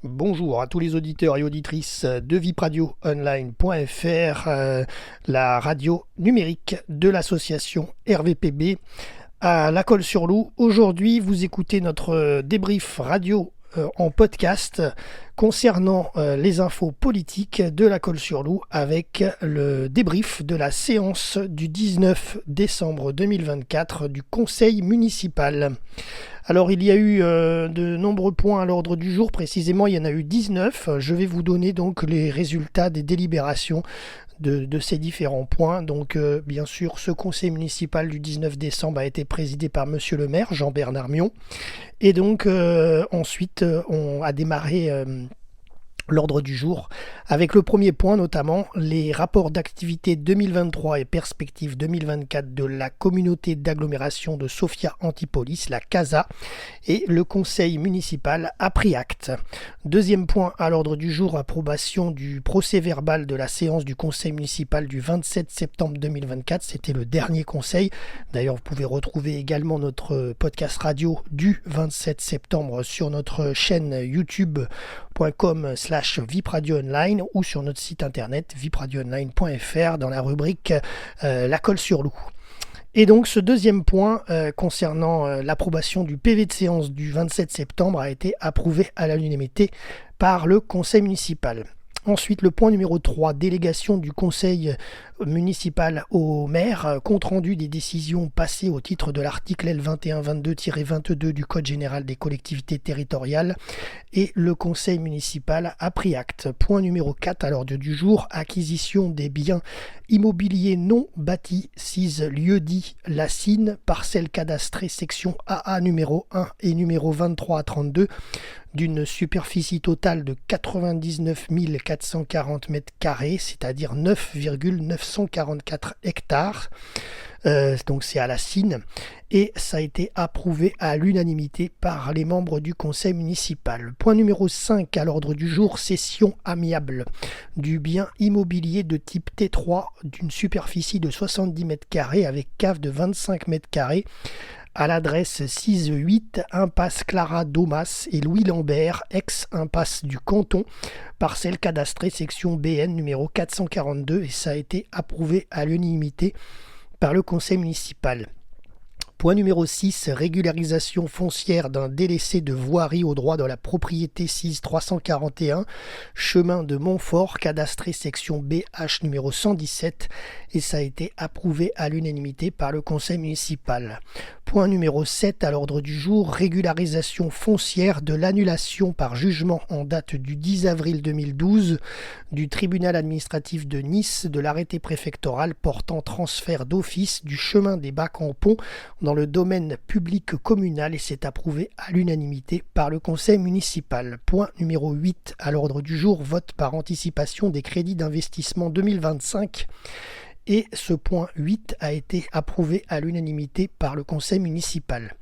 Bonjour à tous les auditeurs et auditrices de vipradioonline.fr, la radio numérique de l'association RVPB à La Colle-sur-Loup. Aujourd'hui, vous écoutez notre débrief radio en podcast concernant les infos politiques de La Colle-sur-Loup avec le débrief de la séance du 19 décembre 2024 du conseil municipal. Alors il y a eu de nombreux points à l'ordre du jour, précisément il y en a eu 19. Je vais vous donner donc les résultats des délibérations de ces différents points. Donc bien sûr ce conseil municipal du 19 décembre a été présidé par monsieur le maire Jean-Bernard Mion. Et donc ensuite on a démarré l'ordre du jour, avec le premier point notamment les rapports d'activité 2023 et perspectives 2024 de la communauté d'agglomération de Sophia Antipolis, la CASA, et le conseil municipal a pris acte. Deuxième point à l'ordre du jour, approbation du procès verbal de la séance du conseil municipal du 27 septembre 2024, c'était le dernier conseil. D'ailleurs vous pouvez retrouver également notre podcast radio du 27 septembre sur notre chaîne youtube.com/vipradioonline ou sur notre site internet vipradioonline.fr dans la rubrique La Colle-sur-Loup. Et donc ce deuxième point concernant l'approbation du PV de séance du 27 septembre a été approuvé à l'unanimité par le conseil municipal. Ensuite, le point numéro 3, délégation du conseil municipal au maire, compte rendu des décisions passées au titre de l'article L2122-22 du Code général des collectivités territoriales, et le conseil municipal a pris acte. Point numéro 4 à l'ordre du jour, acquisition des biens immobiliers non bâtis, 6 lieux-dits La Cine, parcelle cadastrée section AA numéro 1 et numéro 23 à 32, d'une superficie totale de 99 440 m², c'est-à-dire 9,944 hectares. Donc c'est à La Cine, et ça a été approuvé à l'unanimité par les membres du conseil municipal. Point numéro 5 à l'ordre du jour, cession amiable du bien immobilier de type T3 d'une superficie de 70 m² avec cave de 25 m² à l'adresse 6-8 impasse Clara Domas et Louis Lambert, ex-impasse du Canton, parcelle cadastrée section BN numéro 442, et ça a été approuvé à l'unanimité par le conseil municipal. Point numéro 6, régularisation foncière d'un délaissé de voirie au droit de la propriété 6-341, chemin de Montfort, cadastré section BH numéro 117, et ça a été approuvé à l'unanimité par le conseil municipal. Point numéro 7 à l'ordre du jour, régularisation foncière de l'annulation par jugement en date du 10 avril 2012 du tribunal administratif de Nice de l'arrêté préfectoral portant transfert d'office du chemin des Bacs en Pont dans le domaine public communal, et c'est approuvé à l'unanimité par le conseil municipal. Point numéro 8 à l'ordre du jour, vote par anticipation des crédits d'investissement 2025. Et ce point 8 a été approuvé à l'unanimité par le conseil municipal.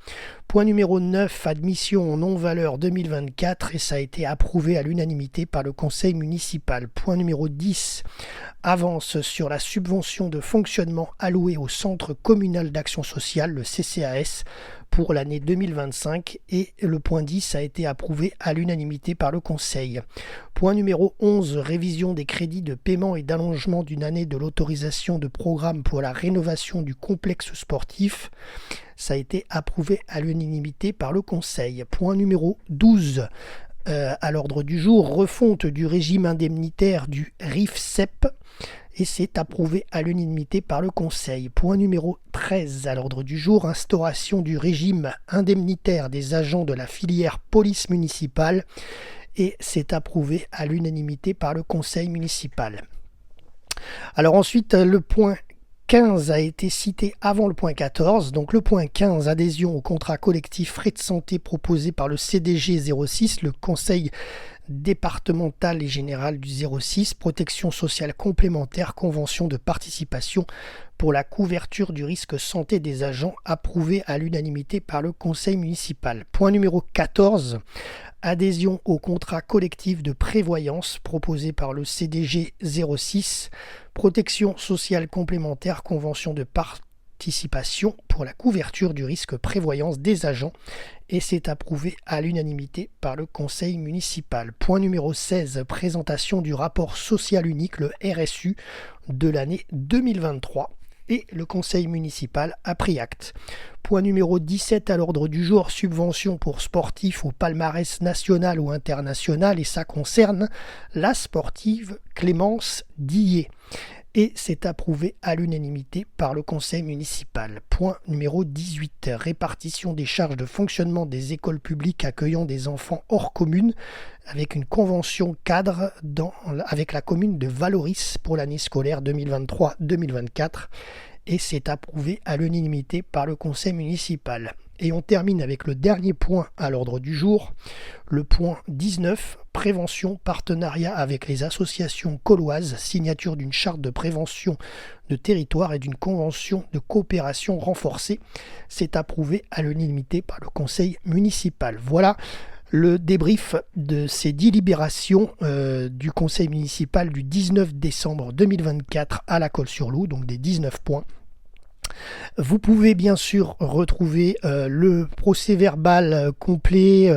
Point numéro 9, admission en non-valeur 2024, et ça a été approuvé à l'unanimité par le conseil municipal. Point numéro 10, avance sur la subvention de fonctionnement allouée au Centre communal d'action sociale, le CCAS, pour l'année 2025, et le point 10 a été approuvé à l'unanimité par le conseil. Point numéro 11, révision des crédits de paiement et d'allongement d'une année de l'autorisation de programme pour la rénovation du complexe sportif. Ça a été approuvé à l'unanimité par le conseil. Point numéro 12, à l'ordre du jour, refonte du régime indemnitaire du RIFSEP, et c'est approuvé à l'unanimité par le conseil. Point numéro 13 à l'ordre du jour, instauration du régime indemnitaire des agents de la filière police municipale, et c'est approuvé à l'unanimité par le conseil municipal. Alors ensuite, le point 15 a été cité avant le point 14. Donc le point 15, adhésion au contrat collectif frais de santé proposé par le CDG 06, le conseil départemental et général du 06, protection sociale complémentaire, convention de participation pour la couverture du risque santé des agents, approuvé à l'unanimité par le conseil municipal. Point numéro 14, adhésion au contrat collectif de prévoyance proposé par le CDG 06, protection sociale complémentaire, convention de participation pour la couverture du risque prévoyance des agents et c'est approuvé à l'unanimité par le conseil municipal. Point numéro 16, présentation du rapport social unique, le RSU, de l'année 2023. Et le conseil municipal a pris acte. Point numéro 17 à l'ordre du jour, subvention pour sportifs au palmarès national ou international, et ça concerne la sportive Clémence Dillet. Et c'est approuvé à l'unanimité par le conseil municipal. Point numéro 18, répartition des charges de fonctionnement des écoles publiques accueillant des enfants hors commune avec une convention cadre avec la commune de Valoris pour l'année scolaire 2023-2024 et c'est approuvé à l'unanimité par le conseil municipal. Et on termine avec le dernier point à l'ordre du jour, le point 19, prévention, partenariat avec les associations cauloises, signature d'une charte de prévention de territoire et d'une convention de coopération renforcée. C'est approuvé à l'unanimité par le conseil municipal. Voilà le débrief de ces délibérations du conseil municipal du 19 décembre 2024 à la Colle-sur-Loup, donc des 19 points. Vous pouvez bien sûr retrouver le procès verbal complet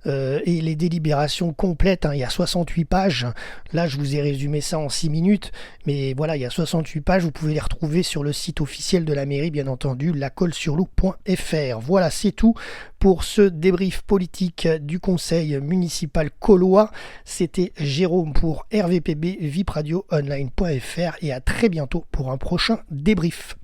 et les délibérations complètes. Il y a 68 pages. Là, je vous ai résumé ça en 6 minutes. Mais voilà, il y a 68 pages. Vous pouvez les retrouver sur le site officiel de la mairie, bien entendu, lacollesurloup.fr. Voilà, c'est tout pour ce débrief politique du conseil municipal caulois. C'était Jérôme pour RVPB, vipradioonline.fr et à très bientôt pour un prochain débrief.